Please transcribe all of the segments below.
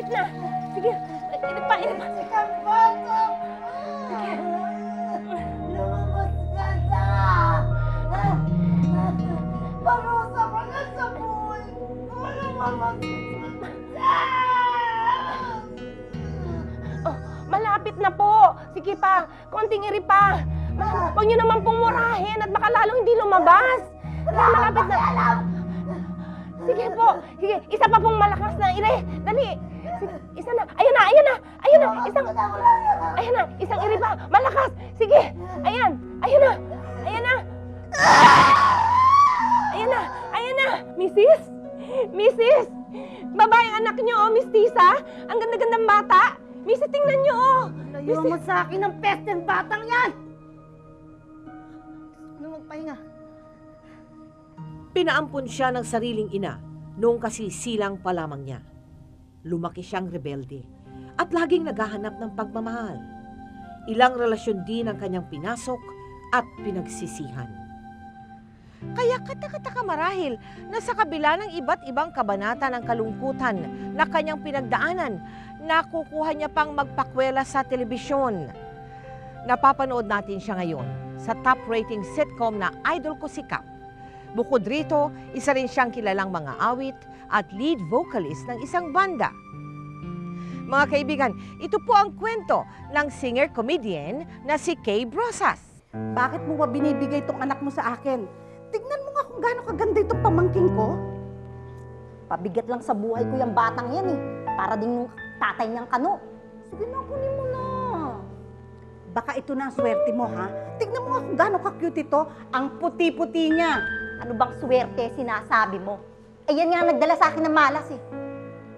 malapit na. Sige, inip pa. Si Kapato! Sige. Lumabas ka na! Parusa ka na sa buhay ko! Lumabas ka! Oh, malapit na po. Sige pa, konting iri pa. Huwag niyo naman pong murahin at baka lalo hindi lumabas. Malapit na. Sige po. Sige, isa pa pong malakas na iri. Dali. Sige, isa na. Ayan na. Isang iri pa. Malakas. Sige. Ayan na. Mrs. Babaeng anak niyo, oh, Miss Tisa. Ang ganda-gandang bata. Mrs, tingnan niyo, oh. Layo mo sa akin ang pesteng batang yan! Ano magpahinga? Pinaampon siya ng sariling ina noong kasisilang pa lamang niya. Lumaki siyang rebelde at laging naghahanap ng pagmamahal. Ilang relasyon din ang kanyang pinasok at pinagsisihan. Kaya katakataka marahil na sa kabila ng iba't ibang kabanata ng kalungkutan na kanyang pinagdaanan, nakukuha niya pang magpakwela sa telebisyon. Napapanood natin siya ngayon sa top-rating sitcom na Idol Ko si Kap. Bukod rito, isa rin siyang kilalang mga awit at lead vocalist ng isang banda. Mga kaibigan, ito po ang kwento ng singer-comedian na si Kay Brosas. Bakit mo ba binibigay itong anak mo sa akin? Tignan mo nga kung gaano kaganda itong pamangking ko. Pabigat lang sa buhay ko yung batang yan eh. Para din yung tatay niyang kano. Sige na, kunin mo na. Baka ito na ang swerte mo, ha? Tignan mo nga kung gaano ka-cute ito. Ang puti-puti niya. Ano bang swerte sinasabi mo? Ayan nga nagdala sa akin ng malas eh.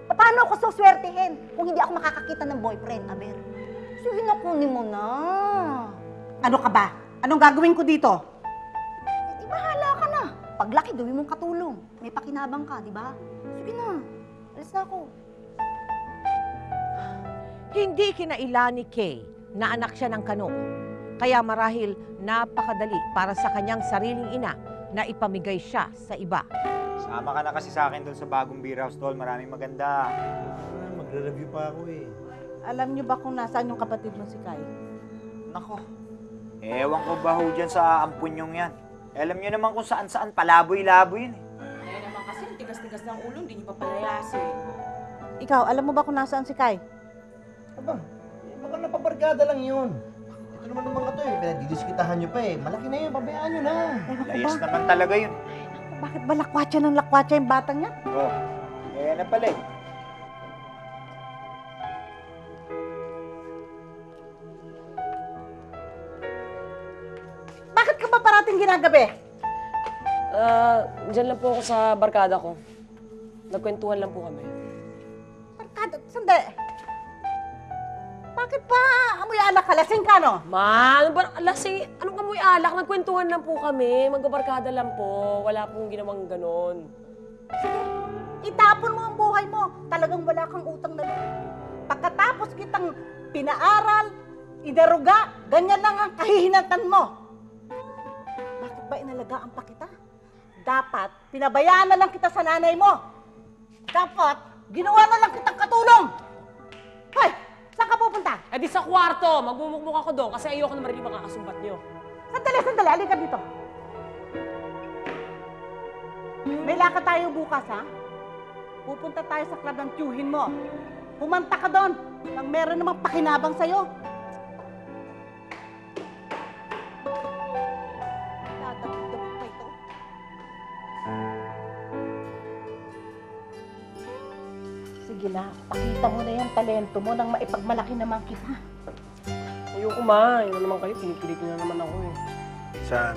Paano ako suswertehin kung hindi ako makakakita ng boyfriend, Aber? Sige na, kunin mo na. Ano ka ba? Anong gagawin ko dito? Di bahala ka na. Paglaki, gawin mong katulong. May pakinabang ka, di ba? Sige na. Alis na ako. Hindi kinaila ni Kay na anak siya ng kano. Kaya marahil napakadali para sa kanyang sariling ina na ipamigay siya sa iba. Sama ka na kasi sa akin doon sa bagong beer house, Tol. Maraming maganda. Magre-review pa ako eh. Alam niyo ba kung nasaan yung kapatid mo si Kai? Nako. Ewan ko ba ho dyan sa ampunyong yan. Alam niyo naman kung saan-saan palaboy-laboy yun eh. Kaya naman kasi, tigas-tigas ng ulo, hindi niyo pa palayasin. Ikaw, alam mo ba kung nasaan si Kai? Aba, baka napabarkada lang yun. Ito naman ng mga to eh. Pinagdidiskitahan nyo pa eh. Malaki na yun, pabayaan nyo na. Layas naman talaga yun. Bakit ba lakwatsa ng lakwatsa yung batang yan? Oh, kaya na pala eh. Bakit ka ba parating ginagabi? Diyan lang po ako sa barkada ko. Nagkwentuhan lang po kami. Barkada, sandi. Bakit pa amoy alak ka? Lasing ka, no? Ma, ano ba? Lasing, anong amoy alak? Nagkwentuhan lang po kami. Magbabarkada lang po. Wala pong ginawang ganon. Itapon mo ang buhay mo. Talagang wala kang utang na loob. Pagkatapos kitang pinaaral, idaruga, ganyan lang ang kahihinatan mo. Bakit ba inalagaan pa kita? Dapat, pinabayaan na lang kita sa nanay mo. Dapat, ginawa na lang kitang katulong. Hoy, saan ka pupunta? Eh di sa kwarto, magmumukmuk ako doon kasi ayoko na marinig mga kasumbat nyo. Sandali, halika dito. May lakad tayo bukas, ha? Pupunta tayo sa club ng tiyuhin mo. Pumanta ka doon nang meron namang pakinabang sa'yo. Dadagdag pa ito. Sige na, pakita mo na yung talento mo nang maipagmalaki naman kita. Ayoko ma, yun naman kayo, pinipilit nyo na naman ako eh. Saan?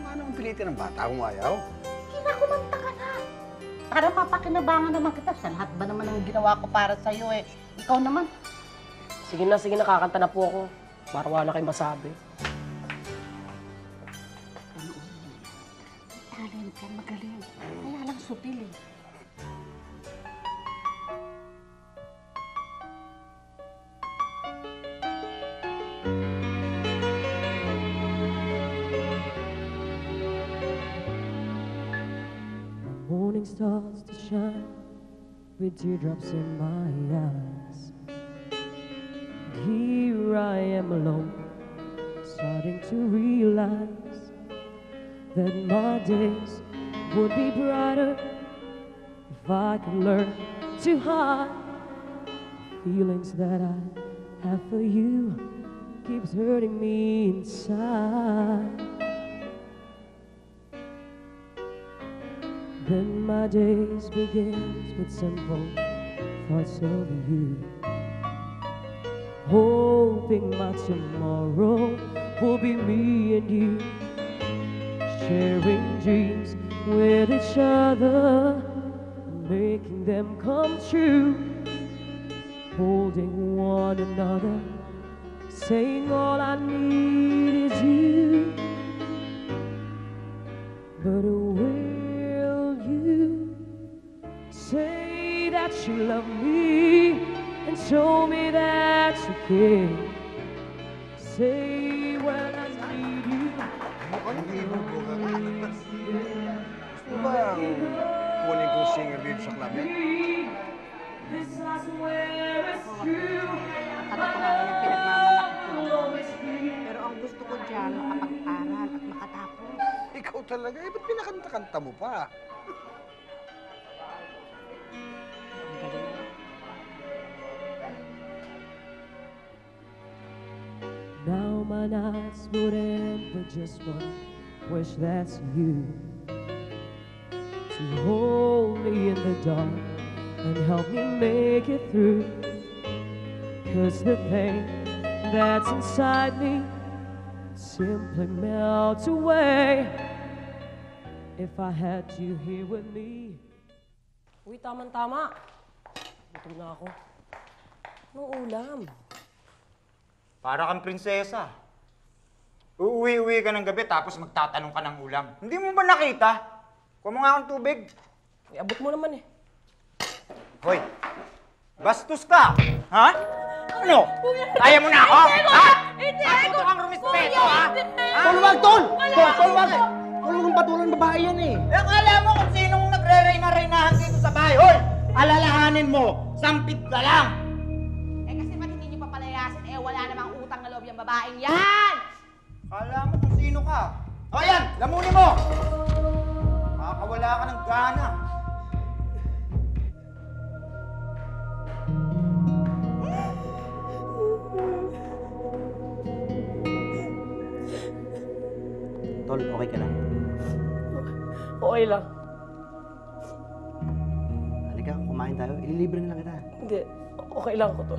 Ano ang pilitin ng bata kung ayaw? Kinakumanta ka na. Para mapakinabangan naman kita sa lahat ba naman ang ginawa ko para sa'yo eh. Ikaw naman. Sige na, kakanta na po ako. Para wala kayong masabi. Talent ka, magaling. Kaya lang supil eh. Morning starts to shine with teardrops in my eyes. Here I am alone, starting to realize that my days would be brighter if I could learn to hide feelings that I have for you keeps hurting me inside. Then my days begins with simple thoughts of you, hoping my tomorrow will be me and you, sharing dreams with each other, making them come true, holding one another, saying all I need is you. But will you say that you love me and show me that you care? Say when I need you. Mukhang libo ko ka. Gusto ba kunin kong singer lead sa club yan? This I swear is true. Katotohanan yung pinagmamalaki ko. Pero ang gusto ko dyan, makapag-aral at makatapos. Ikaw talaga, eh, ba't pinakanta-kanta mo pa? Now my nights would end with just one wish, that's you, to hold me in the dark and help me make it through. 'Cause the pain that's inside me simply melts away if I had you here with me. Uy, tama-tama. Gutom na ako. Anong ulam? Para kang prinsesa. Uuwi-uwi ka ng gabi tapos magtatanong ka ng ulam. Hindi mo ba nakita? Kuha mo nga akong tubig. Abot mo naman eh. Hoy, bastos ka! Ha? Ano? Kaya mo na ako? Ha? Matuto kang rumispeto, ha? Tol, wag, Tol! Tol, wag! Tol, huwag patulan babae yan eh. Eh, akala mo kung sinong nagre-reyna-reynahan dito sa bahay. Hoy! Alalahanin mo, sampit ka lang! Eh kasi ba't hindi niyo papalayasin? Eh wala namang utang na loob yung babaeng yan! Akala mo kung sino ka. O yan, lamunin mo! Makakawala ka ng gana. Tol, okay ka lang? Okay lang. Halika, kumain tayo. Ililibre na lang kita. Hindi. Okay lang ako to.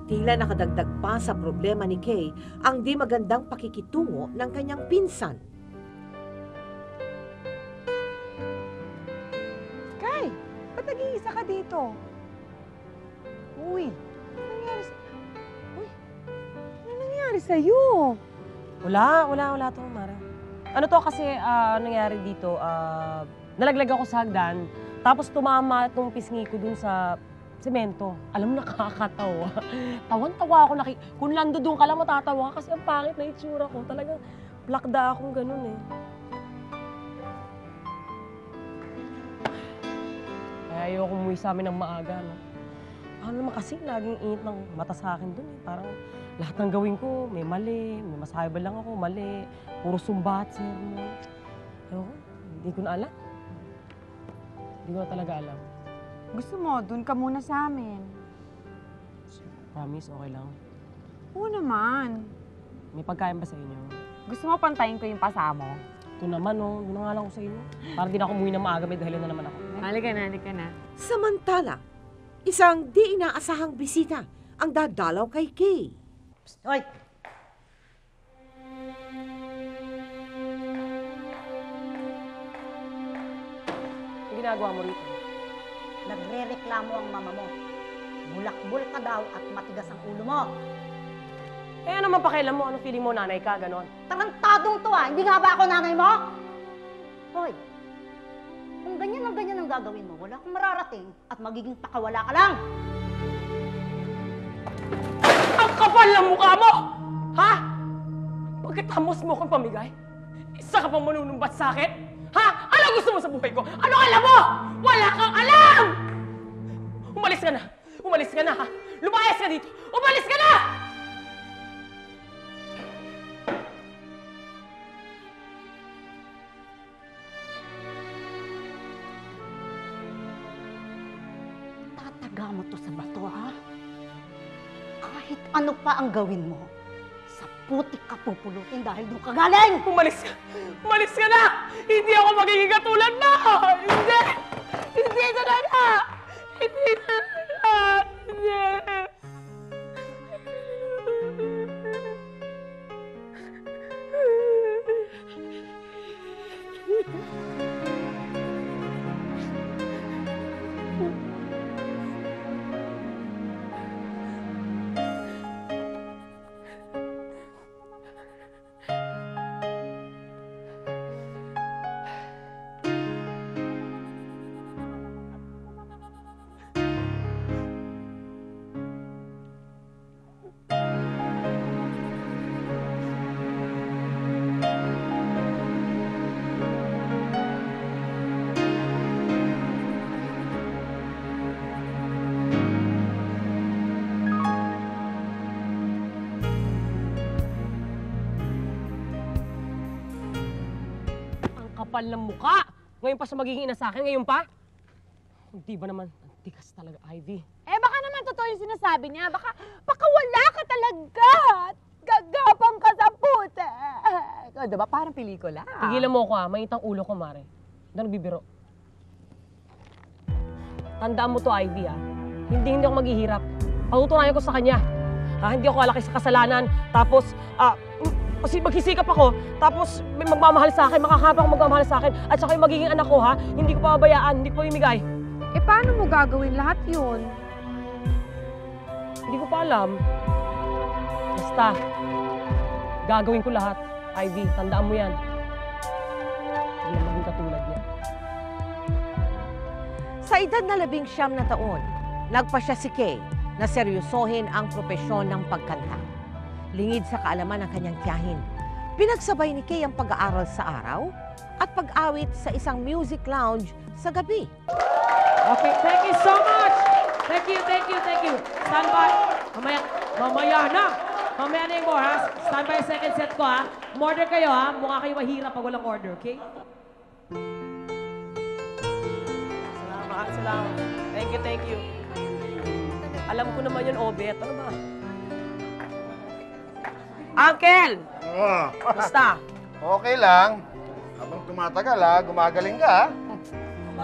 Tila nakadagdag pa sa problema ni Kay ang di magandang pakikitungo ng kanyang pinsan. Kay, ba't nag-iisa ka dito? Uy, ano nangyari sa'yo? Wala to, Mara. Ano to kasi, nangyari dito, nalaglag ako sa hagdan, tapos tumama itong pisngi ko dun sa semento. Alam mo, nakakatawa. Tawan-tawa ako. Kung lando doon ka lang, matatawa ka kasi ang pangit na itsura ko. Talagang plakda akong ganun eh. Kaya ayoko umuwi sa amin ng maaga, no? Ano naman kasi, laging init ng mata sa akin dun eh. Parang lahat ng gawin ko, may mali, may masayba lang ako, mali. Puro sumbat, sermon. Ewan, hindi ko na alam. Hindi ko na talaga alam. Gusto mo, dun ka muna sa amin. Promise, okay lang. Oo naman. May pagkain ba sa inyo? Gusto mo pantayin ko yung pasa mo? Ito naman, oh. Yun na nga lang ako sa inyo. Para di na ako umuwi na maaga, may dahilan na naman ako. Halika na. Samantala, isang di inaasahang bisita ang dadalaw kay Kay. Hoy! Ang ginagawa mo rito? Nagre-reklamo ang mama mo. Bulakbol ka daw at matigas ang ulo mo. Eh, ano man pakialam mo? Ano feeling mo, nanay ka? Ganon? Tarantadong to ah! Hindi nga ba ako nanay mo? Hoy! Kung ganyan ang gagawin mo, wala kang mararating at magiging pakawala ka lang! Ang kapal ng mukha mo! Ha? Pagkatamos mo akong pamigay, isa ka pang manunumbat sa akin? Ha? Ano gusto mo sa buhay ko? Anong alam mo? Wala kang alam! Umalis ka na! Umalis ka na, ha? Lumayas ka dito! Umalis ka na! Tataga mo to sa bato, ha? Kahit ano pa ang gawin mo, sa putik ka pupulutin dahil doon ka galing! Umalis ka! Umalis ka na! Hindi ako magiging katulad mo! Hindi! Hindi talaga! Hindi talaga! Hindi! Kapal ng muka! Ngayon pa siya magiging ina sa akin, ngayon pa? Hindi ba naman, ang tikas talaga, Ivy. Eh, baka naman totoo yung sinasabi niya. Baka wala ka talaga. Gagapang ka sa puta. O, diba? Parang pelikula. Tigilan mo ako, mainit ang ulo ko, Mare. Hindi ako nagbibiro. Tandaan mo to, Ivy, ha? Hindi ako maghihirap. Patutunayan ko sa kanya. Ha? Hindi ako alaki sa kasalanan. Tapos, kasi maghisikap ako, tapos may magmamahal sa akin, makakapa ako magmamahal sa akin, at saka yung magiging anak ko, ha? Hindi ko pababayaan, hindi ko imigay. Eh, paano mo gagawin lahat yun? Hindi ko pa alam. Basta, gagawin ko lahat. Ivy, tandaan mo yan. Hindi na maging katulad niya. Sa edad na 19 na taon, nagpa siya si Kay na seryosohin ang propesyon ng pagkanta. Lingid sa kaalaman ng kanyang tiyahin, pinagsabay ni Kay ang pag-aaral sa araw at pag-awit sa isang music lounge sa gabi. Okay, thank you so much! Thank you, thank you, thank you. Stand by. Mamaya na! Mamaya na yung more, ha? Stand by yung second set ko, ha? Order kayo, ha? Mukha kayo mahirap pag walang order, okay? Salamat. Thank you. Alam ko naman yun, Obet. Ano ba? Uncle! Basta? Okay lang. Habang tumatagal gumagaling ka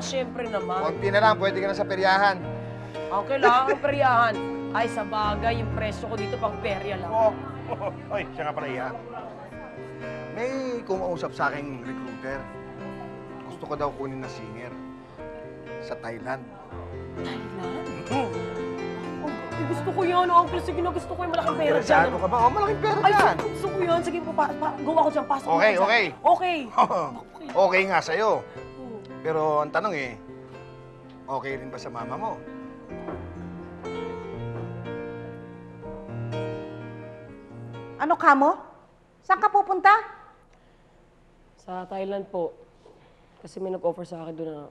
Siyempre naman. Konti na lang, pwede ka na sa peryahan. Okay lang, ang peryahan. Ay, sa bagay, yung presyo ko dito pang perya lang. Oy, siya nga pala iyan. May kumausap sa aking recruiter. Gusto ko daw kunin na singer sa Thailand. Thailand? Gusto ko yan, Uncle. Sige na, gusto ko yung malaking pera dyan. Interesado ka ba? Malaking pera Ay, dyan. gusto ko yan. Sige, gawa ko dyan. Pasok Okay, ko dyan. okay. Okay. Okay nga sa'yo. Pero ang tanong okay rin ba sa mama mo? Ano ka mo? Saan ka pupunta? Sa Thailand po. Kasi may nag-offer sa akin doon na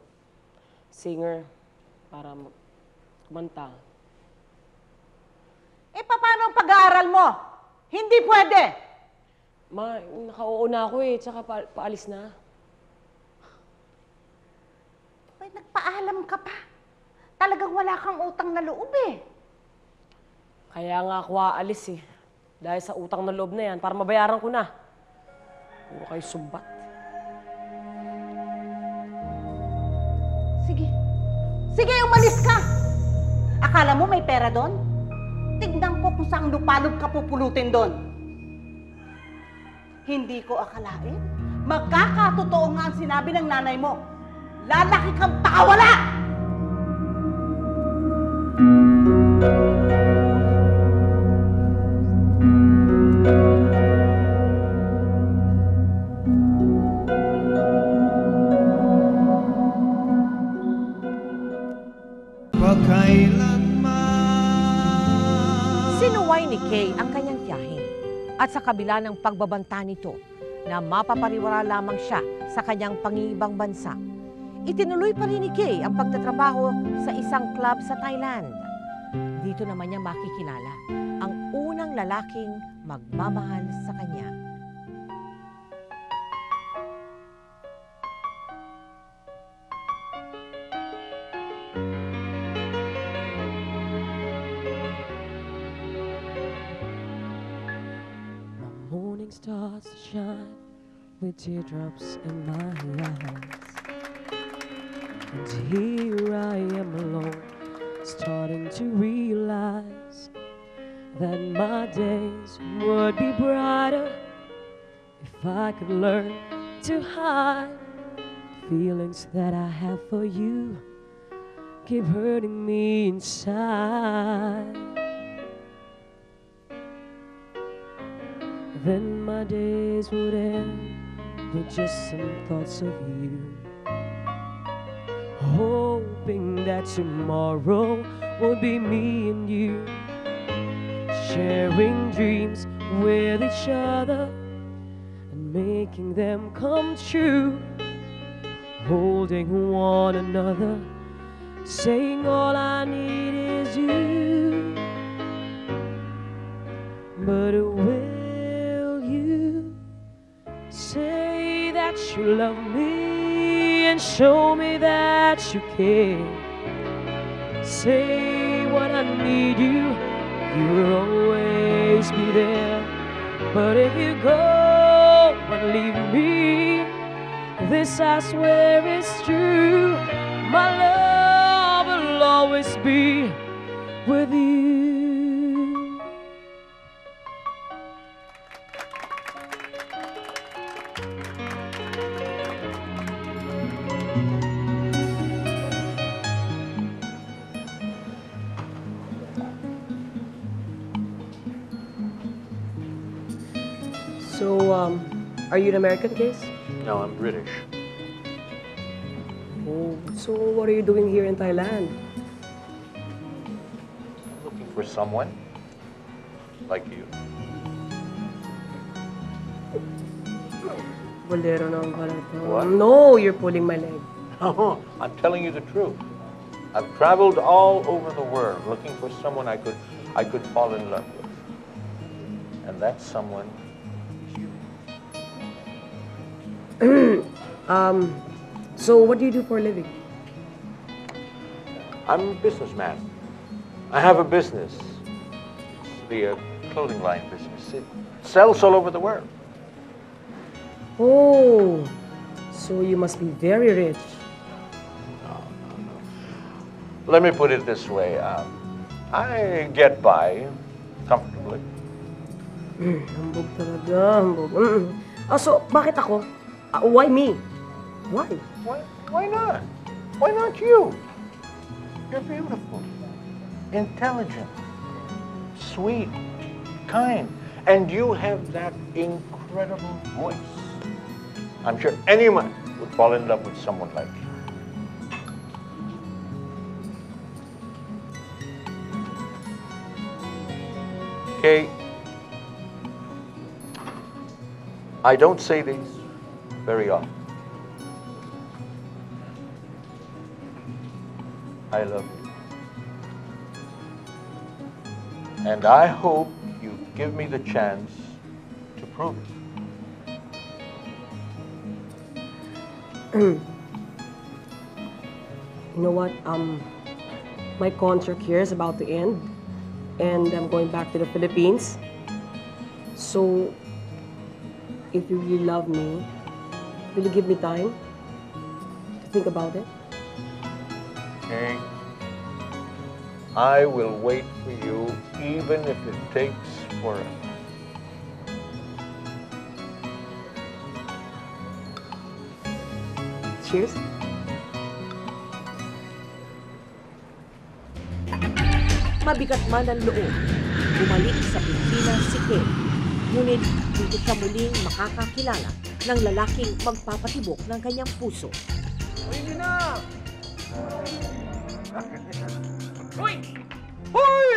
singer para kumanta. Eh, paano ang pag-aaral mo? Hindi pwede. Ma, nakauo na ako eh. Tsaka paalis na. Ay, nagpaalam ka pa. Talagang wala kang utang na loob eh. Kaya nga ako aalis eh. Dahil sa utang na loob na yan, para mabayaran ko na. Puro kayo sumbat. Sige. Sige, umalis ka. Akala mo may pera doon? Tignan ko kung saan lupalop ka pupulutin doon. Hindi ko akalain. Magkakatotoo nga ang sinabi ng nanay mo. Lalaki kang pakawala! Sinuway ni Kay ang kanyang tiyahin at sa kabila ng pagbabanta nito na mapapariwara lamang siya sa kanyang pangibang bansa, Itinuloy pa rin ni Kay ang pagtatrabaho sa isang club sa Thailand. Dito naman niya makikilala ang unang lalaking magmamahal sa kanya. Morning stars to shine with teardrops in my eyes. And here I am alone, starting to realize that my days would be brighter if I could learn to hide feelings that I have for you keep hurting me inside. Then my days would end with just some thoughts of you, hoping that tomorrow will be me and you, sharing dreams with each other and making them come true, holding one another, saying all I need is you. But will you say that you love me and show me that you care? Say when I need you, you'll always be there. But if you go and leave me, this I swear is true, my love will always be with you. So, are you an American, Case? No, I'm British. Oh, so what are you doing here in Thailand? Looking for someone like you. Bolero naman pala ito. What? No, you're pulling my leg. No, I'm telling you the truth. I've traveled all over the world looking for someone I could fall in love with. And that someone is you. So what do you do for a living? I'm a businessman. I have a business. It's the clothing line business. It sells all over the world. Oh, so you must be very rich. Let me put it this way. I get by comfortably. Hambog talaga, hambog. So bakit ako? Why me? Why? Why not? Why not you? You're beautiful, intelligent, sweet, kind, and you have that incredible voice. I'm sure anyone would fall in love with someone like you. Okay, I don't say these very often. I love you. And I hope you give me the chance to prove it. You know what? My contract here is about to end, and I'm going back to the Philippines. So, if you really love me, will you give me time to think about it? Okay? I will wait for you even if it takes forever. Cheers. Mabigat man ang loob, bumalik sa Pilipinas si Kay. Ngunit dito siya muling makakakilala ng lalaking magpapatibok ng kanyang puso. Hindi na! Hoy! Hoy!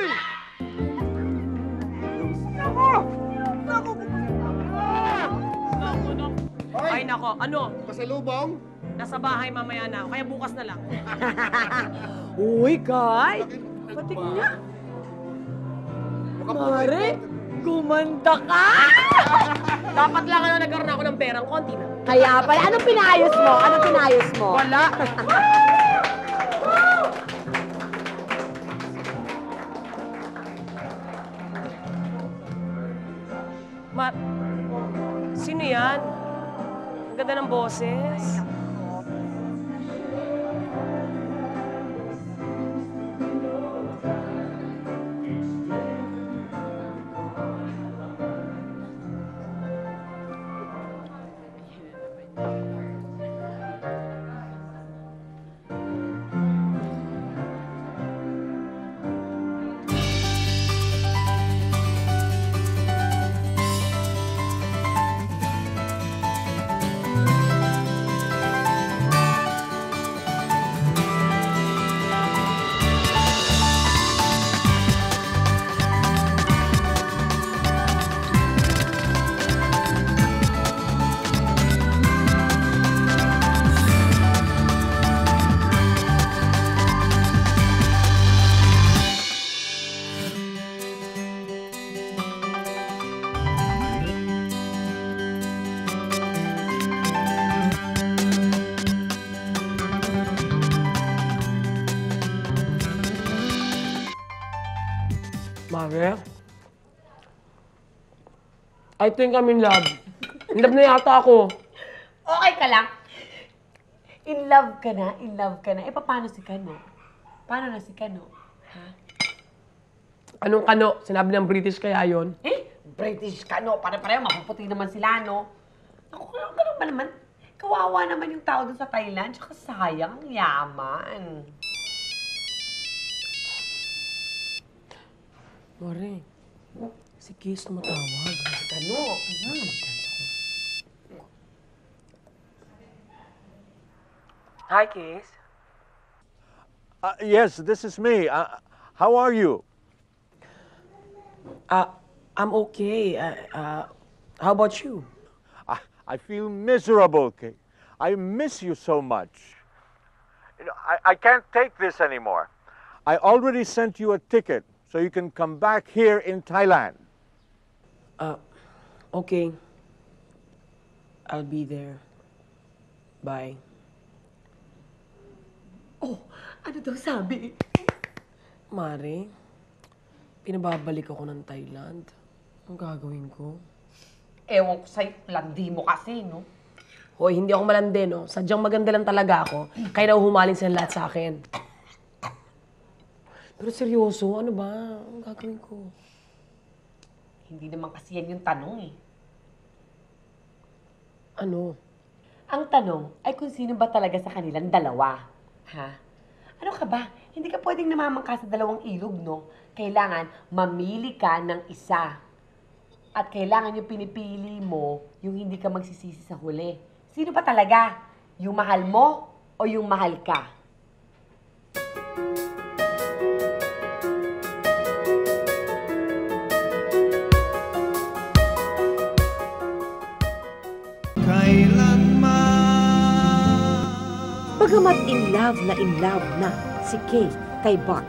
Ay nako, ano? Pasalubong? Nasa bahay mamaya na ako, kaya bukas na lang. Uy, Kay! Patik niya. Mare, gumanda ka! Dapat lang nagkaroon ako ng perang konti na. Kaya pala, anong pinayos mo? Anong pinayos mo? Wala. Sino yan? Ang ganda ng boses. Mare? I think I'm in love. In love na yata ako. Okay ka lang. In love ka na, in love ka na. Eh, paano si Kano? Paano na si Kano? Ha? Anong kano? Sinabi ng British kaya yon? Eh, British Kano. Pare-pareho, mapuputi naman sila, no? Ako, ganun ba naman? Kawawa naman yung tao dun sa Thailand. Tsaka sayang, ang yaman. Mare, si Kiss tumatawag. Kano? Hi, Kiss. Yes, this is me. How are you? I'm okay. How about you? I feel miserable, Kay. I miss you so much. You know, I can't take this anymore. I already sent you a ticket so you can come back here in Thailand. Okay. I'll be there. Bye. Oh, ano daw sabi? Mare, pinababalik ako ng Thailand. Ang gagawin ko? Ewan ko sa'yo, landi mo kasi, no? Hoy, hindi ako malandi, no? Sadyang maganda lang talaga ako. Kaya nahuhumaling sila lahat sa akin. Pero seryoso, ano ba? Ang gagawin ko? Hindi naman kasi yan yung tanong, eh. Ano? Ang tanong ay kung sino ba talaga sa kanilang dalawa. Ha? Ano ka ba? Hindi ka pwedeng namamangka sa dalawang ilog, no? Kailangan mamili ka ng isa. At kailangan yung pinipili mo, yung hindi ka magsisisi sa huli. Sino ba talaga? Yung mahal mo o yung mahal ka? Bagamat in love na si Kay kay Bart,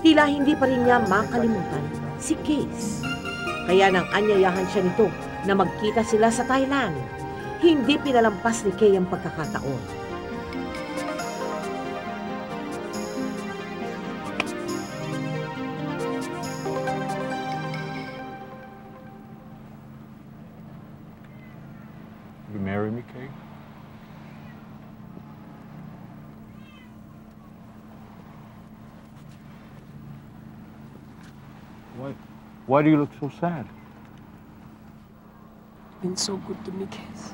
tila hindi pa rin niya makalimutan si Case. Kaya nang anyayahan siya nito na magkita sila sa Thailand, hindi pinalampas ni Kay ang pagkakataon. You marry me, Kay? Why do you look so sad? You've been so good to me, Case.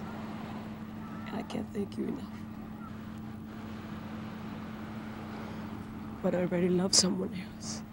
And I can't thank you enough. But I already love someone else.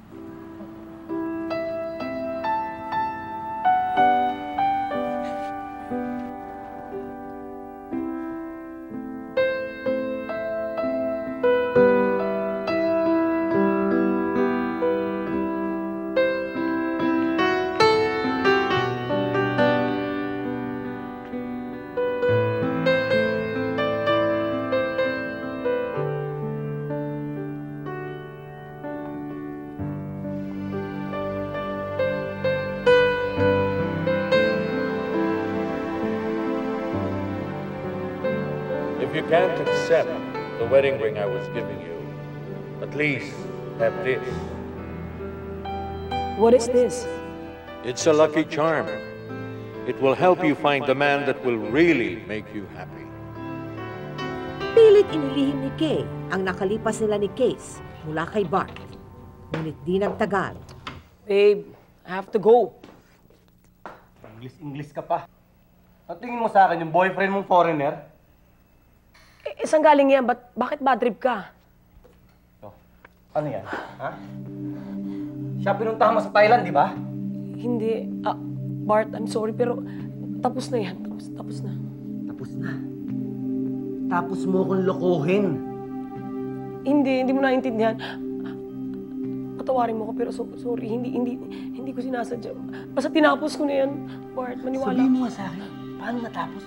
If you can't accept the wedding ring I was giving you, at least have this. What is this? It's a lucky charm. It will help you find the man that will really make you happy. Pilit inilihim ni Kay ang nakalipas nila ni Case mula kay Bart. Ngunit di nagtagal. Babe, I have to go. English ka pa. Ang tingin mo sa akin, yung boyfriend mong foreigner? Isang galing yan, bakit bad trip ka? Oh, ano yan? Ha? Siya pinuntahan mo sa Thailand, di ba? Hindi. Bart, I'm sorry, pero tapos na yan. Tapos na. Tapos na. Tapos mo kong lokohin. Hindi mo naintindihan. Patawarin mo ko, pero sorry, hindi ko sinasadya. Basta tinapos ko na yan, Bart, maniwala. Sabihin mo nga sa akin, paano natapos?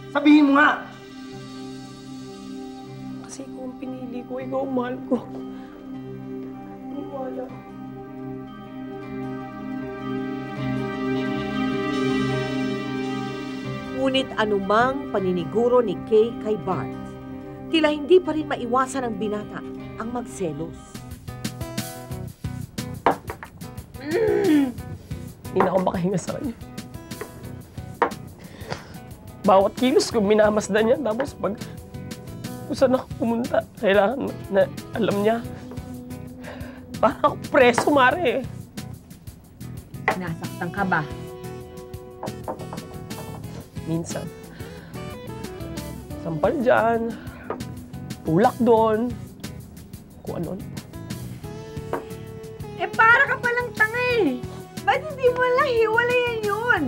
Sabihin mo nga! Kasi ikaw ang pinili ko, ikaw ang mahal ko. Maniwala. Ngunit anumang paniniguro ni Kay kay Bart, tila hindi pa rin maiwasan ng binata ang magselos. Hindi na ako makahinga sa kanya. Bawat kilos ko minamasdan niya, tapos pag kung saan ako pumunta, kailangan na alam niya. Parang ako preso, Mare. Nasaktan ka ba? Minsan. Sampal dyan, tulak doon, kung ano. Eh, para ka palang tanga eh. Ba't hindi mo lang hiwalayan yun?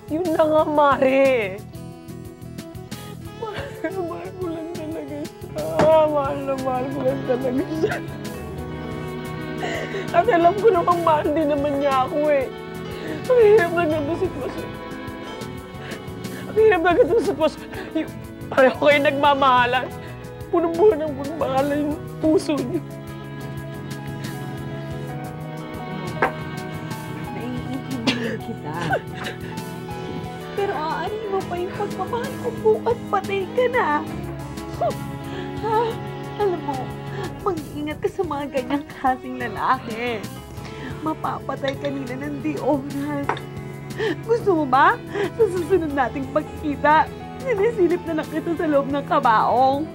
Yun na nga, Mare. Mahal ko lang talaga siya. Mahal ko lang talaga siya. At alam ko namang mahal din naman niya ako eh. Ang hirap na ganito sitwasyon. Ang hirap na ganito sitwasyon. Pareho kayo nagmamahalan. Punong-buo ng pagmahalan yung puso niyo. Naiintindihan kita. Pero aanin mo pa yung pagmamahal ko bukas patay ka na. Ha? Alam mo, mag-ingat ka sa mga ganyang klaseng lalaki. Mapapatay ka nila ng di oras. Gusto mo ba? Sa susunod nating pagkikita, sinisilip na lang kita sa loob ng kabaong.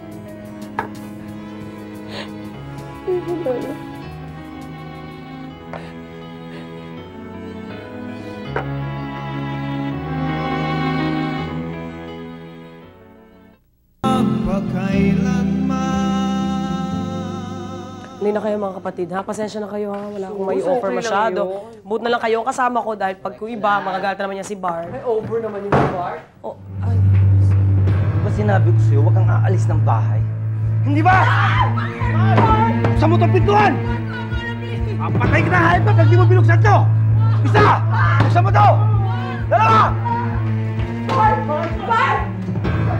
Hindi na kayo mga kapatid, ha? Pasensya na kayo, ha? Wala akong may offer masyado. Buti na lang kayo kasama ko dahil pag kung iba, magagalit naman niya si Bart. May over naman yung Bart. Oh, ay. Di ba sinabi ko sa'yo, huwag kang aalis ng bahay? Hindi ba? Buksan mo itong pintuan! Papatay ka na hayop ka pag di mo binuksan to! Isa! Buksan mo to! Dalawa! Bart! Bart!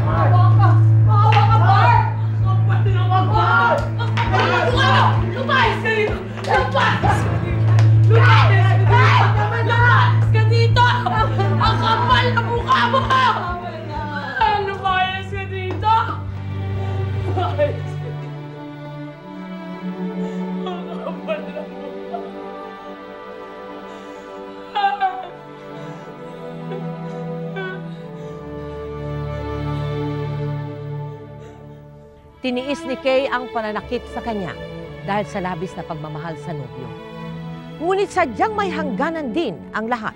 Maawa ka! Maawa ka, Bart! Kapatid naman, Bart! Lumayas ka dito! Lumayas ka dito! Lumayas ka dito! Ang kapal na mukha mo! Lumayas ka dito! Lumayas ka dito! Ang kapal na mukha! Tiniis ni Kay ang pananakit sa kanya dahil sa labis na pagmamahal sa nobyo. Ngunit sadyang may hangganan din ang lahat.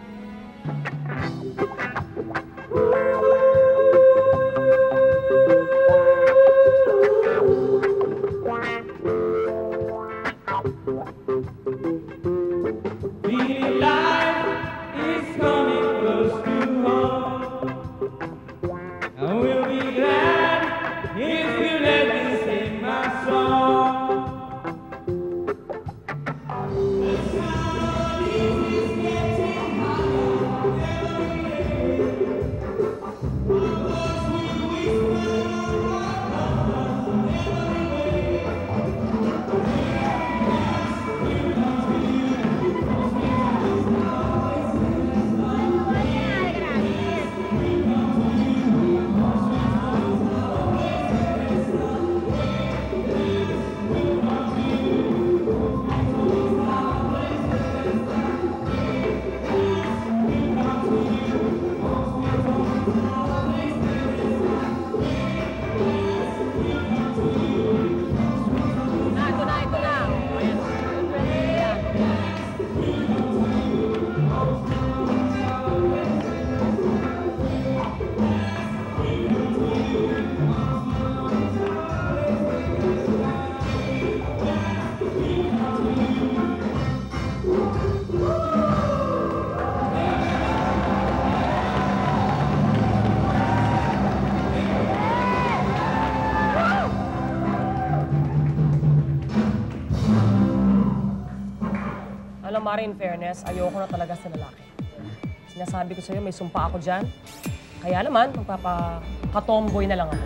Mare, in fairness, ayoko na talaga sa lalaki. Sinasabi ko sa'yo, may sumpa ako dyan. Kaya naman, magpapakatomboy na lang ako.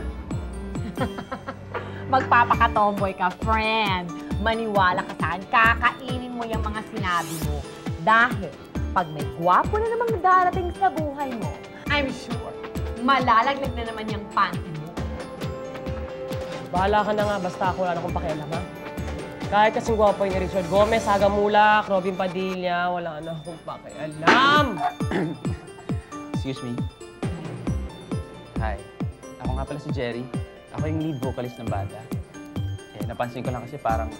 Magpapakatomboy ka, friend. Maniwala ka saan, kakainin mo yung mga sinabi mo. Dahil, pag may gwapo na namang darating sa buhay mo, I'm sure, malalaglag na naman yung panty mo. Bahala ka na nga, basta ako wala na akong pakialam, ha? Kahit kasing gwapo yung Richard Gomez, Hagamulak, Robin Padilla, wala na akong pakialam! Excuse me. Hi. Ako nga pala si Jerry. Ako yung lead vocalist ng banda. Napansin ko lang kasi parang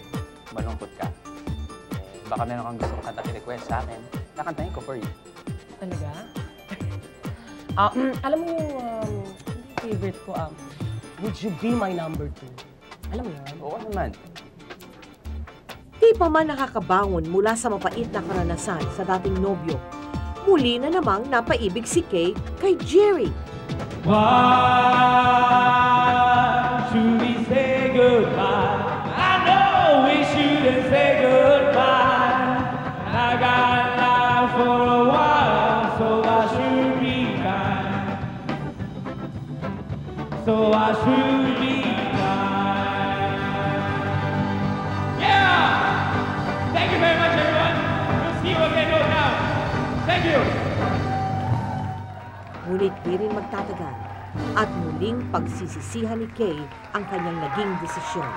malungkot ka. Baka meron kang gustong kanta request sa akin. Kakantahin ko for you. Talaga? Alam mo yung favorite ko, Would You Be My Number 2? Alam mo yan? Oo naman. Di pa man nakakabangon mula sa mapait na karanasan sa dating nobyo, muli na namang napaibig si Kay kay Jerry. Why should we say goodbye? I know we shouldn't say goodbye. I got life for a while, so I should be kind. So I should be kind. Yeah! Thank you very much, everyone. We'll see you again now. Thank you. Ngunit di rin magtatagal at muling pagsisisihan ni Kay ang kanyang naging desisyon.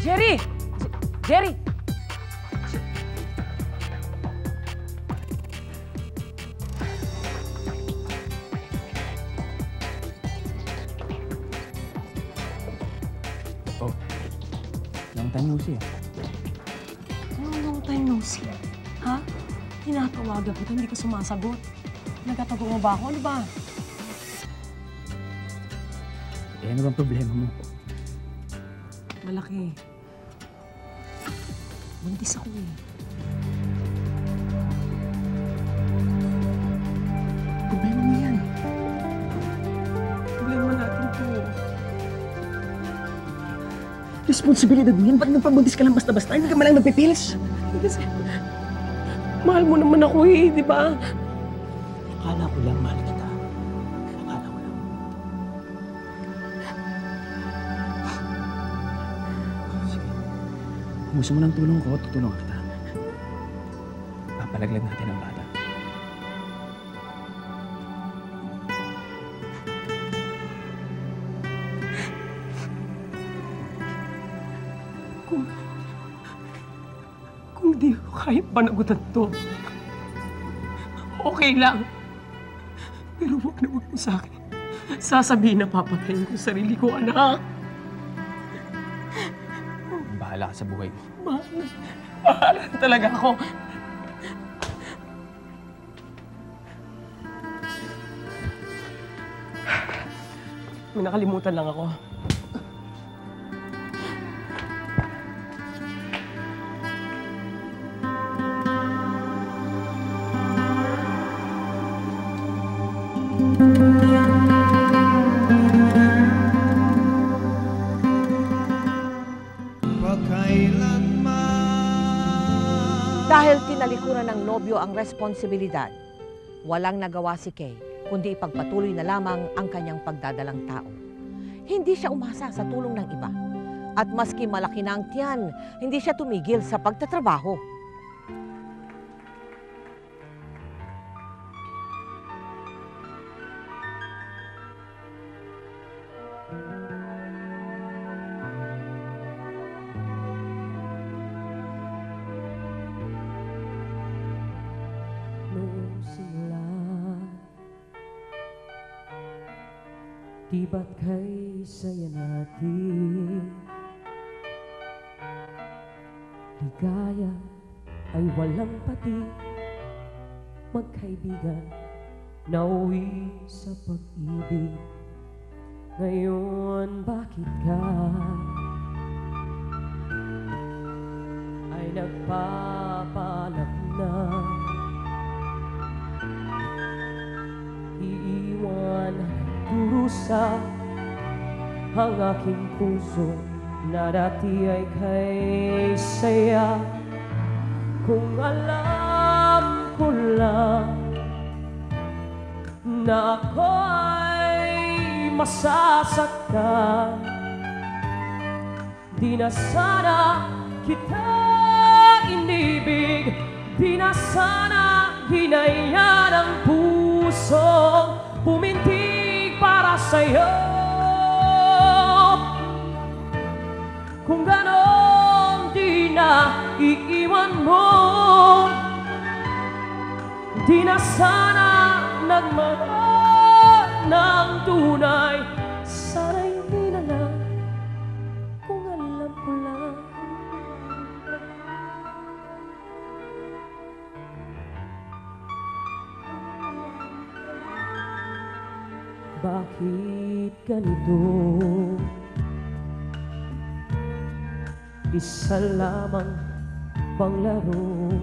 Jerry! Jerry! Oh, long time no see. Long time no see. Ha? Tinatawagan kita, hindi ka sumasagot. Nagtatago mo ba ako? Ano ba? Ano bang problema mo? Malaki. Buntis ako eh. Problema mo yan. Problema natin to. Responsibilidad mo yan? Ba't nagpabuntis ka lang basta-basta? Hindi ka malang nagpipils? Kasi, mahal mo naman ako eh, di ba? Akala ko lang, mahal kita. Akala ko lang. Sige. Kung gusto mo ng tulong ko, tutulungan kita. Papalaglag natin ang bata. Kung di ko kaya panagutan to, okay lang. Pero huwag na huwag mo sa akin. Sasabihin na papatayin ko sarili ko, anak. Bahala ka sa buhay mo. Bahala na talaga ako. May nakalimutan lang ako. Dahil tinalikuran ng nobyo ang responsibilidad, walang nagawa si Kay kundi ipagpatuloy na lamang ang kanyang pagdadalang tao. Hindi siya umasa sa tulong ng iba. At maski malaki na ang tiyan, hindi siya tumigil sa pagtatrabaho. Noong simula, di ba't kay saya natin? Ligaya ay walang pati, magkaibigan, nauwi sa pag-ibig. Ngayon bakit ka ay nagpapalak na? parusa ang aking puso na dati ay kay saya. Kung alam ko lang na ako ay masasaktan, di na sana kita inibig, di na sana hinayaan ang puso pumintig para sa'yo. Kung ganon di na iiwan mo, di na sana nagmahal ng tunay. Sana hindi na lang kung alam ko lang. Bakit ganito? Isa lamang bang laro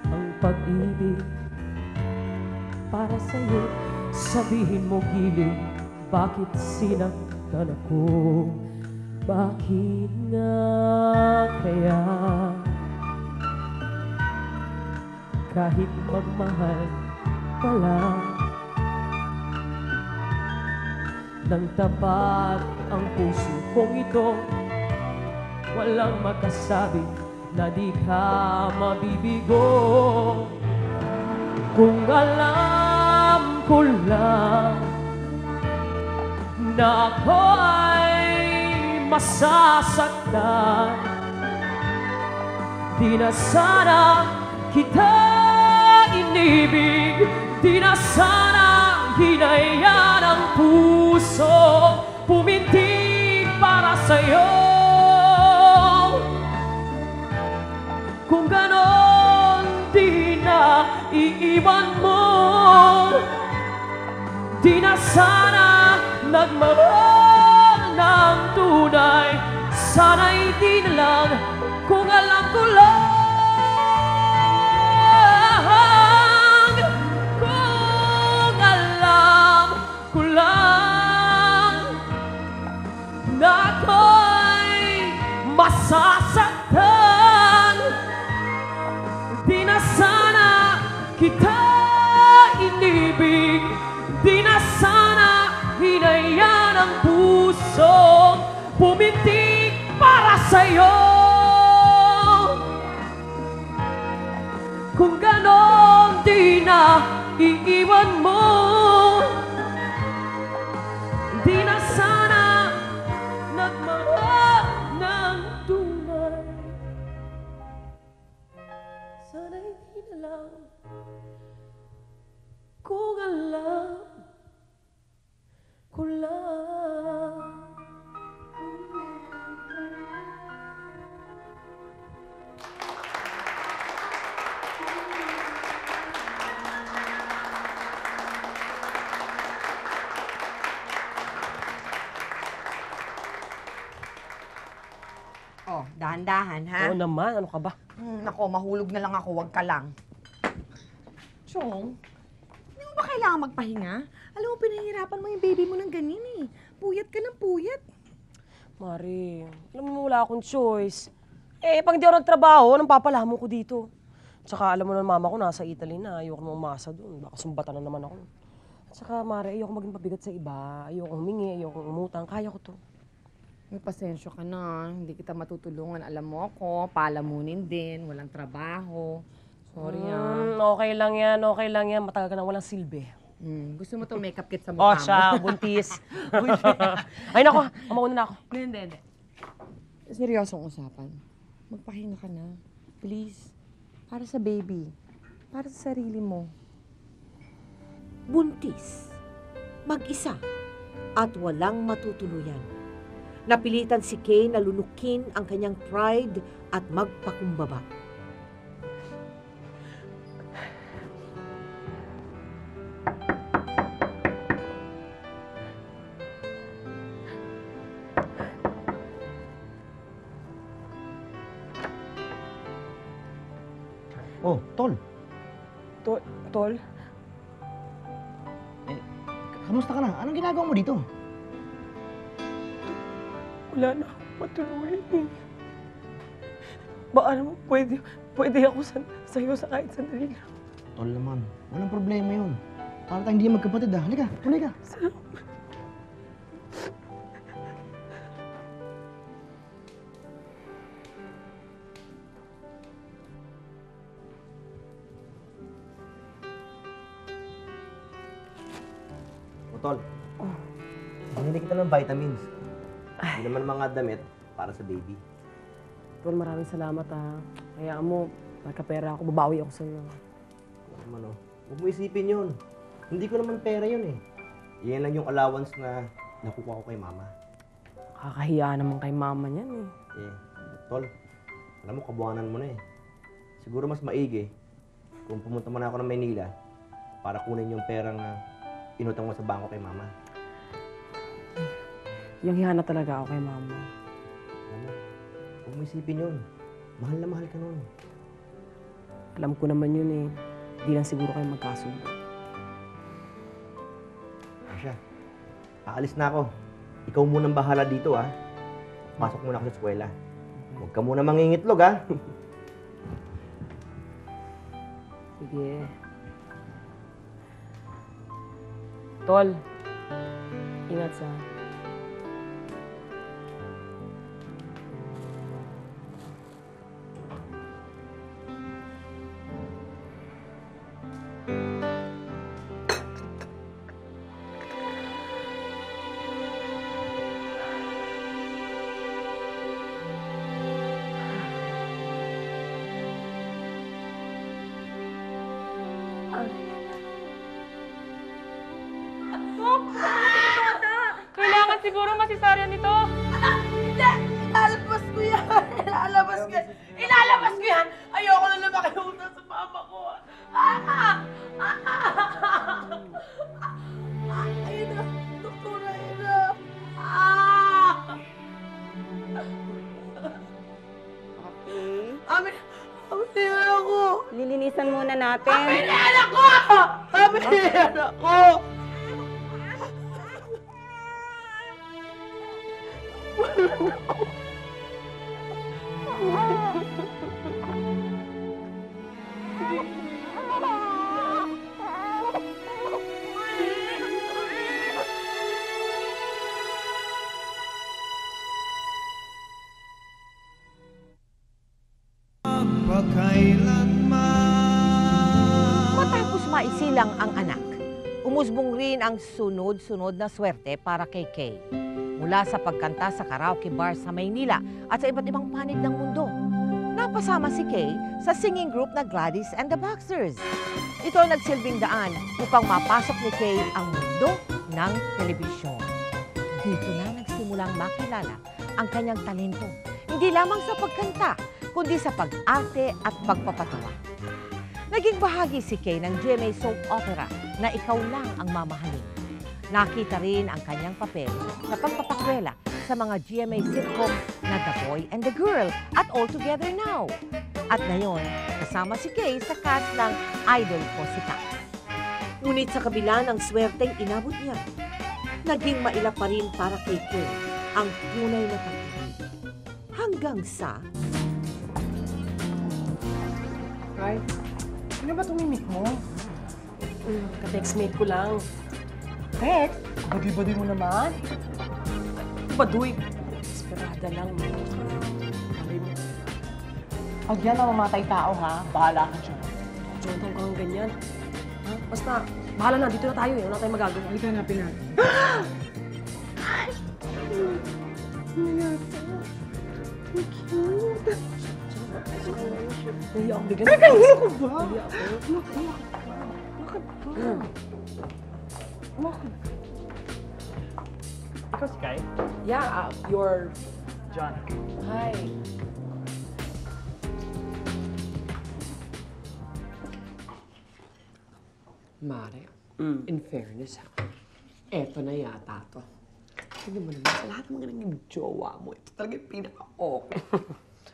ang pag-ibig para sa'yo? Sabihin mo giliw, bakit sinaktan ako? Bakit nga kaya kahit magmahal pala ng tapat ang puso kong ito, walang makasabi na di ka mabibigo. Kung alam ko lang na ako ay masasaktan, di na sana kita inibig, di na sana hinayaan ang puso pumintig para sa'yo. Kung ganon di na iiwan mo, di na sana nagmahal ng tunay. Sana'y di na lang kung alam ko lang. Kung alam ko lang na ako'y masasaktan, di na sana kita inibig, di na sana hinayaan ang puso pumintig para sa'yo. Kung ganon di na iiwan mo, di na sana nagmahal ng tunay. Sana hindi na lang kung alam ko lang. Oh, dahan-dahan, ha? Oo naman, ano ka ba? Nako, mahulog na lang ako, wag ka lang. Chong, hindi mo ba kailangan magpahinga? Alam mo, pinahihirapan mo yung baby mo ng ganyan eh. Puyat ka ng puyat. Mari, alam mo wala akong choice. Eh, pag hindi ako nagtrabaho, anong papalamon ko dito? Tsaka alam mo na mama ko nasa Italy na, ayoko nang umasa doon. Baka sumbatan na naman ako. At saka, Mari, ayoko maging pabigat sa iba. Ayoko humingi, ayoko umutang. Kaya ko to. May pasensya ka na, hindi kita matutulungan. Alam mo ako, palamunin din, walang trabaho. Sorry Okay lang yan, okay lang yan. Matagal ka na walang silbi. Gusto mo to makeup kit sa mukha mo? Siya, buntis. Ay, nako, mauna na ako. Hindi. Seryosong usapan. Magpahinga ka na. Please. Para sa baby. Para sa sarili mo. Buntis, mag-isa, at walang matutuluyan. Napilitan si Kay na lunukin ang kanyang pride at magpakumbaba. Oh, Tol. Tol? kamusta ka na? Anong ginagawa mo dito? Wala na akong matuloy eh. Baka naman pwede ako sa'yo sa kahit sandali lang. Tol naman, walang problema yun. Para tayong hindi magkapatid ah. Halika, tuloy ka. Tol, binili kita ng vitamins. Hindi naman mga damit para sa baby. Tol, maraming salamat ah. Hayaan mo, pagkapera ako, babawi ako sa'yo. Ano naman oh. Huwag mo isipin yun. Hindi ko naman pera yun eh. Yan lang yung allowance na nakukuha ko kay mama. Kakahiya naman kay mama niyan eh. Tol, alam mo, kabuhanan mo na eh. Siguro mas maigi kung pumunta mo na ako ng Maynila para kunin yung perang inutang mo sa bangko kay mama. Yung hiya na talaga ako kay mama. Alam mo, huwag mo isipin yun. Mahal na mahal ka nun. Alam ko naman yun eh. Di lang siguro kayo magkasundo. Asya, aalis na ako. Ikaw munang bahala dito ah. Pasok muna ako sa eskwela. Huwag ka muna mangingitlog ah. Sige. Tol, ingat sa... Kailangan siguro masisaryan nito. Hindi! Ilalabas ko yan! Ilalabas ko yan! Ilalabas ko yan! Ayoko na lang makiutang sa mama ko. Ayun na! Doktora, ayun na! Amin na ako! Lilinisan muna natin. Amin na anak ko! Amin na anak ko! Matapos maisilang ang anak, umusbong rin ang sunod-sunod na swerte para kay Kay. Mula sa pagkanta sa karaoke bar sa Maynila at sa iba't ibang panig ng mundo. Napasama si Kay sa singing group na Gladys and the Boxers. Ito ang nagsilbing daan upang mapasok ni Kay ang mundo ng telebisyon. Dito na nagsimulang makilala ang kanyang talento, hindi lamang sa pagkanta, kundi sa pag-arte at pagpapatawa. Naging bahagi si Kay ng GMA soap opera na Ikaw Lang Ang Mamahalin. Nakita rin ang kanyang papel sa pagpapakwela sa mga GMA sitcom na The Boy and the Girl at All Together Now. At ngayon, kasama si Kay sa cast ng Idol Ko Si Kat. Ngunit sa kabila ng swerteng inabot niya, naging maila pa rin para kay Kay ang tunay na pag-ibig. Hanggang sa... Ay, ano ba tumimik mo? Ka-textmate ko lang. Text? Badi-badi mo naman. Baduy. Esperada lang. Pag yan ang mamatay tao, ha? Bahala ka dyan. Jontong kang ganyan. Ha? Basta, bahala na. Dito na tayo eh. Wala tayong magagawa. Halika na, pinag. Nahiya ako bigyan. Kanino ko ba? Nahiya ako. Bakit ba? Ikaw si Kai? Yeah, you're... John. Hi. Mare, in fairness ha, eto na yata to. Tignan mo naman, sa lahat ng mga naging jowa mo, ito talaga yung pinaka-okay.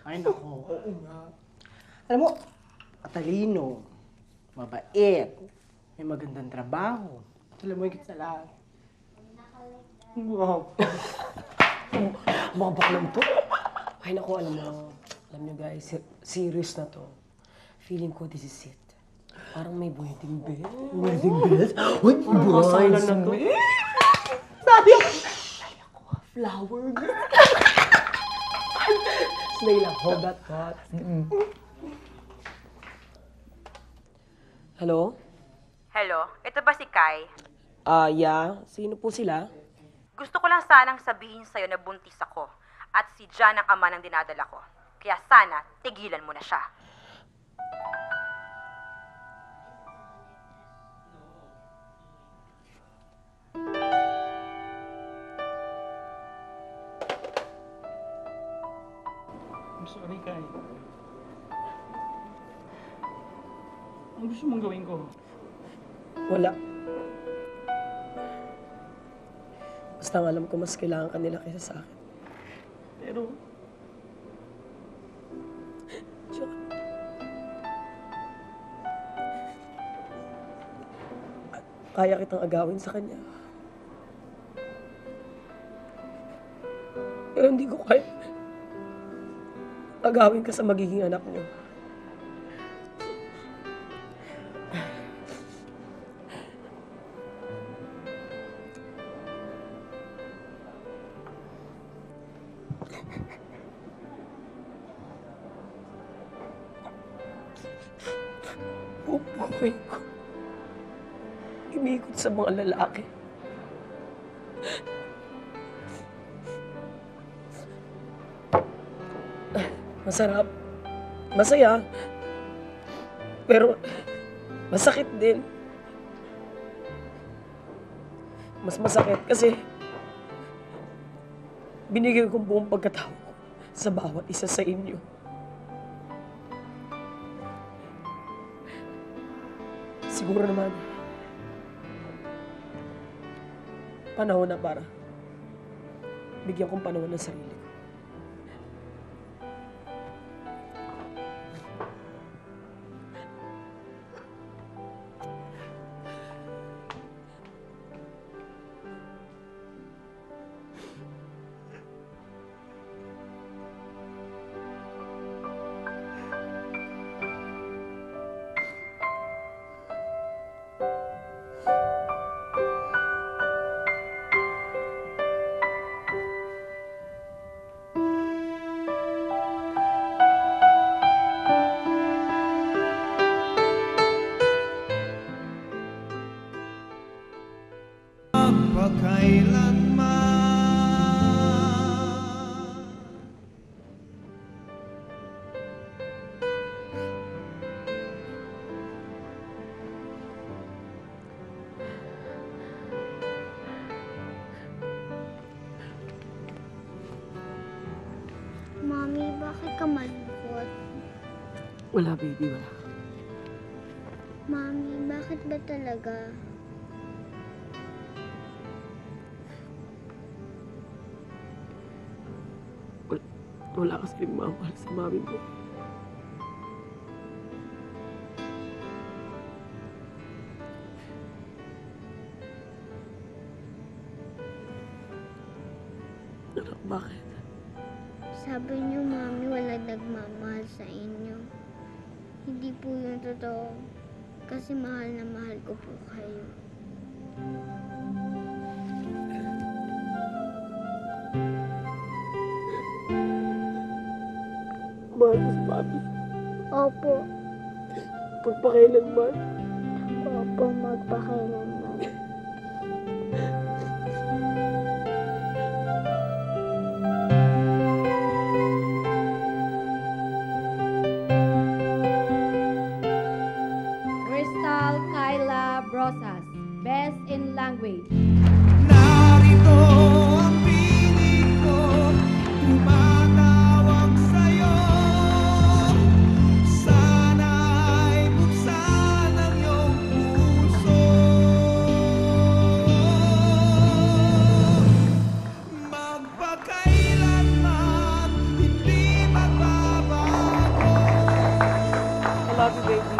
Ay, nako. Oo nga. Alam mo, matalino, mabait, may magandang trabaho. At alam mo, higit sa lahat, Wow. Mga baklang to. Ay, naku, alam nyo guys, serious na to. Feeling ko this is it. Parang may wedding bell. Wedding bell? Uy, kasalan na to. Sabi ako, flower girl. Snail, hold that thought. Hello? Hello, ito ba si Kai? Yeah. Sino po sila? Gusto ko lang sanang sabihin sa'yo na buntis ako at si Jan ang ama ng dinadala ko. Kaya sana, tigilan mo na siya. I'm sorry, Kai. Ano gusto mong gawin ko? Wala. Basta ang alam ko, mas kailangan ka nila kaysa sa akin. Pero, Tsaka, kaya kitang agawin sa kanya. Pero hindi ko kaya agawin ka sa magiging anak niyo. Buhay ko. Umikot sa mga lalaki. Masarap. Masaya. Pero, masakit din. Mas masakit kasi binigay kong buong pagkatao ko sa bawat isa sa inyo. Siguro naman, panahon na para bigyan kong panahon ng sarili ko. Mommy, bakit ka malungkot? Wala, baby, wala. Mommy, bakit ba talaga? Wala kasi nagmamahal sa mami mo. Anak, bakit? Sabi niyo, Mommy, wala nagmamahal sa inyo. Hindi po yun totoo. Kasi mahal na mahal ko po kayo. Mahal mo si mami. Opo. Pagpakailanman. Opo, magpakailanman. Crystal Kyla Brosas, Best in Language. Narito ang piling ko, tumatawag sa'yo. Sana'y buksan ang iyong puso. Magpakailanman, hindi magbabago. I love you, baby.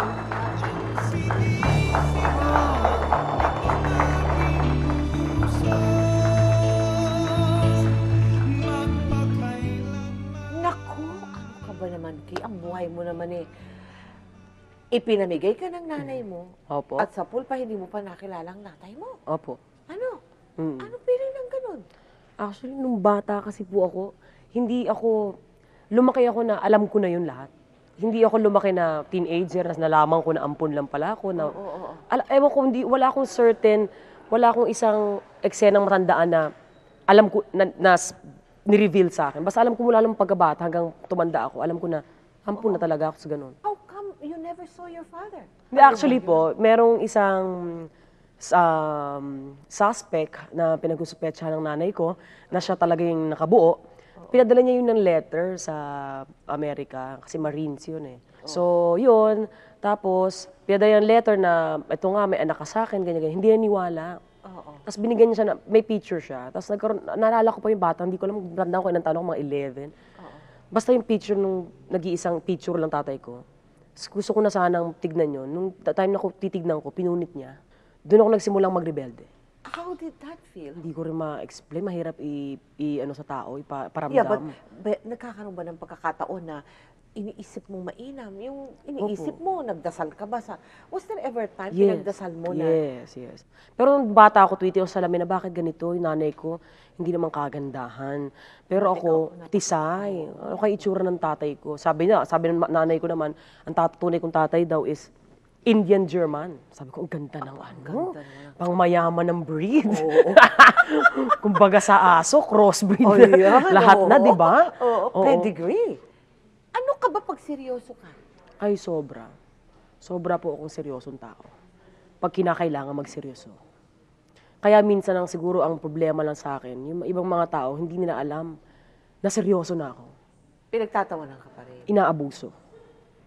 Sinisip mo, ito aking ba naman, Kay? Ang buhay mo naman eh. Ipinamigay ka ng nanay mo. Opo. At sa pool pa, hindi mo pa nakilala ang nanay mo. Opo. Ano? Mm. Ano feeling ng ganun? Actually, nung bata kasi po ako, lumaki ako na alam ko na yun lahat. Hindi ako lumaki na teenager, na nalaman ko na ampun lang pala ako. Na, ewan ko, wala akong wala akong isang eksenang matandaan na alam ko, na ni-reveal sa akin. Basta alam ko mula lang pagkabata hanggang tumanda ako, alam ko na ampun na talaga ako sa ganun. How come you never saw your father? Hindi, actually po, merong isang suspect na pinag-ususpetsahan ng nanay ko na siya talaga yung nakabuo. Pinadala niya yun ng letter sa Amerika kasi Marines yun eh. So, yun. Tapos, pinadala yung letter na ito nga, may anak ka sa akin, ganyan-ganyan. Hindi naniwala. Tapos binigyan niya siya, may picture siya. Tapos naalala ko pa yung bata, hindi ko alam, brandang ko ilang taon ako, mga 11. Basta yung picture nung nag-iisang picture lang tatay ko. Gusto ko na sanang tignan yun. Nung time na ko titignan ko, pinunit niya. Doon ako nagsimulang magrebelde. How did that feel? Hindi ko rin ma-explain. Mahirap ano sa tao, iparamdam. Yeah, but nagkakaroon ba ng pagkakataon na iniisip mong mainam? Yung iniisip mo, nagdasal ka ba sa... Was there ever time pinagdasal mo na... Yes. Pero nung bata ako, tweety ako sa lamin na bakit ganito, yung nanay ko, hindi naman kagandahan. Pero ako, tisay. Ano kaya itsura ng tatay ko? Sabi ng nanay ko naman, ang tunay kong tatay daw is Indian-German. Sabi ko, ang ganda ng ano. Pangmayaman ng breed. Kumbaga sa aso, crossbreed. Lahat na, di ba? Pedigree. Ano ka ba pag seryoso ka? Ay, sobra. Sobra po akong seryosong tao. Pag kinakailangan magseryoso. Kaya minsan siguro ang problema lang sa akin, yung ibang mga tao, hindi nila alam na seryoso na ako. Pinagtatawanan ka pa rin. Inaabuso.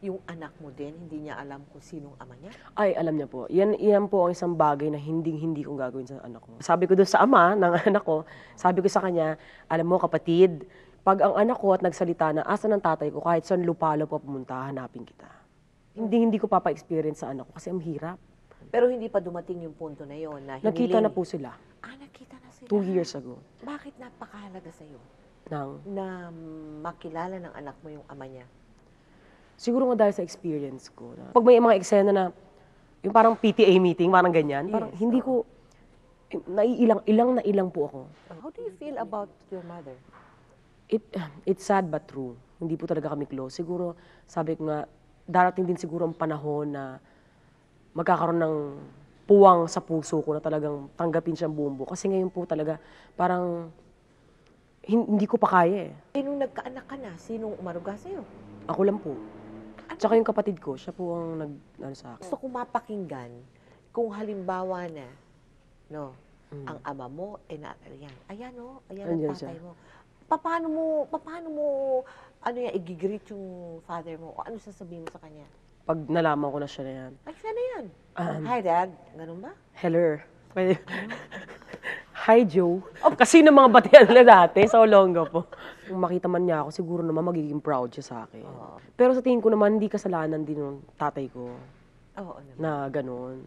Yung anak mo din, hindi niya alam kung sinong ama niya? Ay, alam niya po. Yan po ang isang bagay na hindi kong gagawin sa anak ko. Sabi ko doon sa ama ng anak ko, sabi ko sa kanya, alam mo kapatid, pag ang anak ko at nagsalita na asa ng tatay ko, kahit saan lupalo pa pumunta, hanapin kita. Hindi ko papa-experience sa anak ko kasi ang hirap. Pero hindi pa dumating yung punto na yon na hiniling. Nakita na po sila. Nakita na sila. 2 years ago. Bakit napakahalaga sa'yo? Na makilala ng anak mo yung ama niya? Siguro nga dahil sa experience ko. Pag may mga eksena na, yung parang PTA meeting, parang ganyan, parang hindi ko, ilang po ako. How do you feel about your mother? It's sad but true. Hindi po talaga kami close. Siguro, sabi ko nga, darating din siguro ang panahon na magkakaroon ng puwang sa puso ko na talagang tanggapin siyang buong buo. Kasi ngayon po talaga, parang hindi ko pa kaya eh. Nung nagkaanak ka na, sinong umaruga sa'yo? Ako lang po. Tsaka yung kapatid ko, siya po ang sa akin. Gusto kong mapakinggan kung halimbawa na, ang ama mo, ayan ang tatay mo. Paano mo, i-greet yung father mo? O ano sasabihin mo sa kanya? Pag nalaman ko na siya na yan. Ay, siya na yan. Hi, Dad. Ganun ba? Hello. Hi, Joe. Kasi ng mga batian nila dati, sa Olonga po. Kung makita man niya ako, siguro naman magiging proud siya sa akin. Pero sa tingin ko naman, hindi kasalanan din ng tatay ko na ganun.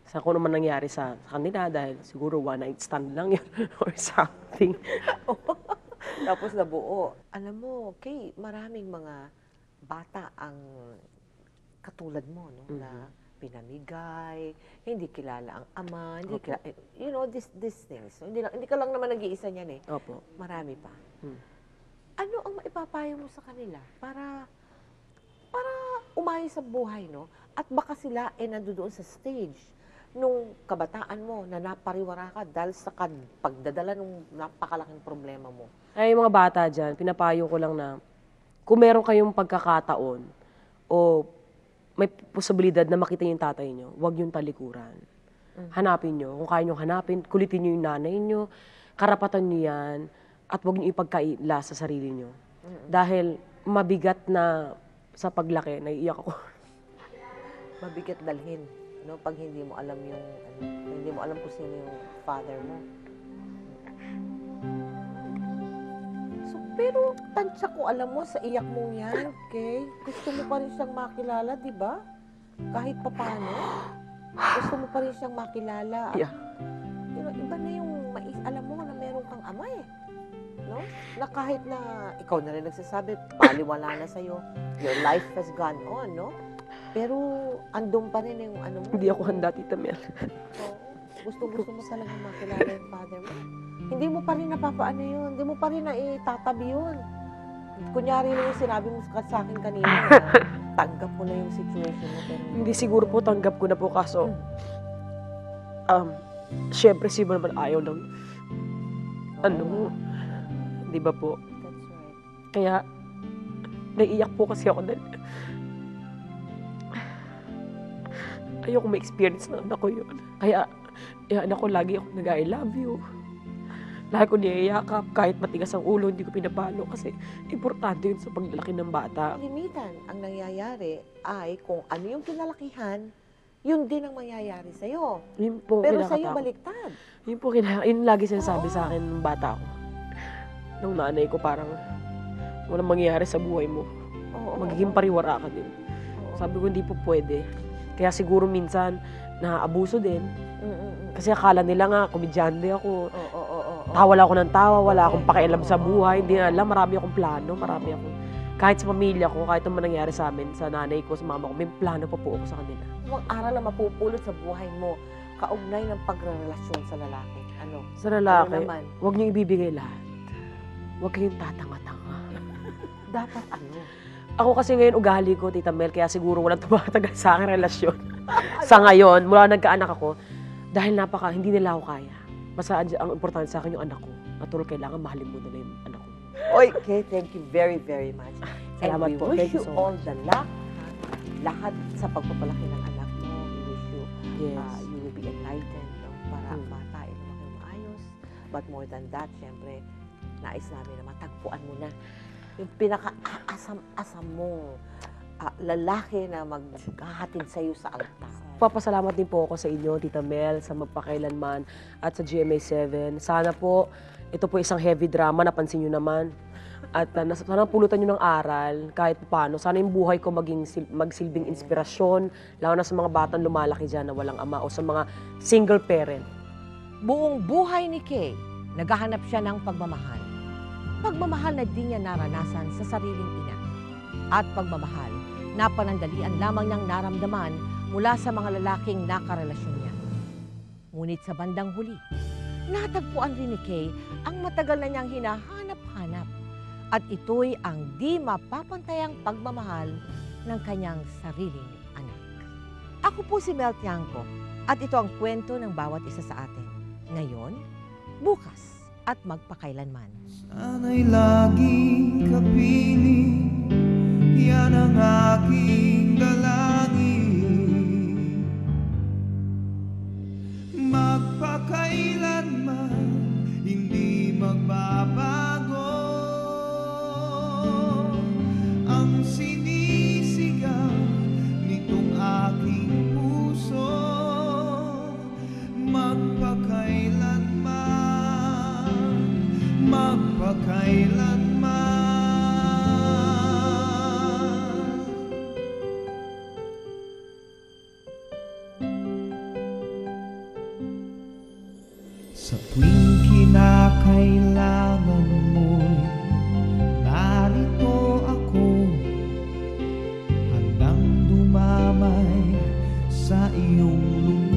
Sa kung naman nangyari sa kanila dahil siguro one night stand lang yun or something. Tapos nabuo. Alam mo, Kay, maraming mga bata ang katulad mo, na pinamigay, hindi kilala ang ama, hindi kilala, these things. Hindi ka lang naman nag-iisa niyan eh. Opo. Marami pa. Ano ang maipapayo mo sa kanila para umayos sa buhay, no? At baka sila nandoon sa stage nung kabataan mo na napariwara ka dahil sa pagdadala ng napakalaking problema mo. Ay, mga bata dyan, pinapayo ko lang na kung meron kayong pagkakataon o may posibilidad na makita yung tatay nyo, huwag yung talikuran. Hanapin nyo. Kung kaya nyo hanapin, kulitin nyo yung nanay nyo, karapatan nyo yan, at huwag nyo ipagkaila sa sarili nyo. Dahil mabigat na sa paglaki, naiiyak ako. Mabigat dalhin, no? Pag hindi mo alam hindi mo alam kung sino yung father mo. So, pero tansya ko, alam mo, sa iyak mong yan, okay? Gusto mo pa rin siyang makilala, di ba? Kahit papaano. Gusto mo pa rin siyang makilala. Yeah. Iba na yung alam mo na meron kang ama eh. No? Na kahit na ikaw na rin nagsasabi, baliwala na sa'yo. Your life has gone on, no? Pero andun pa rin yung ano mo. Hindi ako handa, Tita Mel. Oo. Gusto mo talagang makilala yung father mo. Hindi mo pa rin napapaano yun. Hindi mo pa rin naitatabi yun. Kunyari na yung sinabi mo sa akin kanina na tanggap mo na yung situation mo. Pero... Hindi siguro po tanggap ko na po kaso, syempre si mo naman ayaw ng, di ba po? That's right. Kaya, naiiyak po kasi ako dahil ayoko ma-experience ng anak ko yun. Kaya, anak ko lagi ako nag-I love you. Lagi ko niyayakap, kahit matigas ang ulo, hindi ko pinapalo kasi importante yun sa paglalaki ng bata. Limitan. Ang nangyayari ay kung ano yung kinalakihan, yun din ang mangyayari sa'yo. Yun po, Pero sa'yo kinakatakot. baliktad. Yun po, yun lagi sinasabi sa akin ng bata ko. Nung nanay ko parang walang mangyayari sa buhay mo. Magiging pariwara ka din. Sabi ko, hindi po pwede. Kaya siguro minsan, naaabuso din. Kasi akala nila nga, komedyante ako. Tawa lang ako ng tawa, wala akong pakialam sa buhay. Hindi na alam, marami akong plano, marami akong... Kahit sa pamilya ko, kahit ano man nangyari sa amin, sa nanay ko, sa mama ko, may plano pa po ako sa kanila. Huwag aral na mapupulot sa buhay mo, kaugnay ng pagrerelasyon sa lalaki. Ano? Sa lalaki, Ano naman? huwag niyo ibibigay lahat. Huwag kayong tatanga-tanga. Dapat ano? Ako kasi ngayon ugali ko, Tita Mel, kaya siguro walang tumatagal sa akin relasyon. Sa ngayon, mula nagkaanak ako, dahil hindi nila ako kaya. Basta ang importante sa akin yung anak ko. Natuloy kailangan mahalin mo na yung anak ko. Okay, thank you very, very much. Salamat And we po. wish Thank you you so all much. the luck. Lahat sa pagpapalaki ng anak mo. We wish you, Yes. you will be enlightened, no? Para ang bata ay lumaki maayos. But more than that, syempre, nais namin na matagpuan mo na yung pinaka-asam-asam mong lalaki na maghahatid sa'yo sa altar. Papasalamat din po ako sa inyo, Tita Mel, sa Magpakailanman at sa GMA7. Sana po, ito po isang heavy drama, napansin nyo naman. At sana pulutan nyo ng aral, kahit paano. Sana yung buhay ko magsilbing inspirasyon, lalo na sa mga batang lumalaki dyan na walang ama o sa mga single parent. Buong buhay ni Kay, naghahanap siya ng pagmamahal. Pagmamahal na di niya naranasan sa sariling ina. At pagmamahal na panandalian lamang niyang naramdaman mula sa mga lalaking nakarelasyon niya. Ngunit sa bandang huli, natagpuan rin ni Kay ang matagal na niyang hinahanap-hanap. At ito'y ang di mapapantayang pagmamahal ng kanyang sariling anak. Ako po si Mel Tiangco at ito ang kwento ng bawat isa sa atin. Ngayon, bukas at magpakailanman. Sana'y laging kapiling, yan ang aking dalangin. Magpakailanman, hindi magbabago ang sinisigaw nitong aking puso. Magpakailanman. Sa tuwing kinakailangan mo'y narito ako, handang dumamay sa iyong lungkot.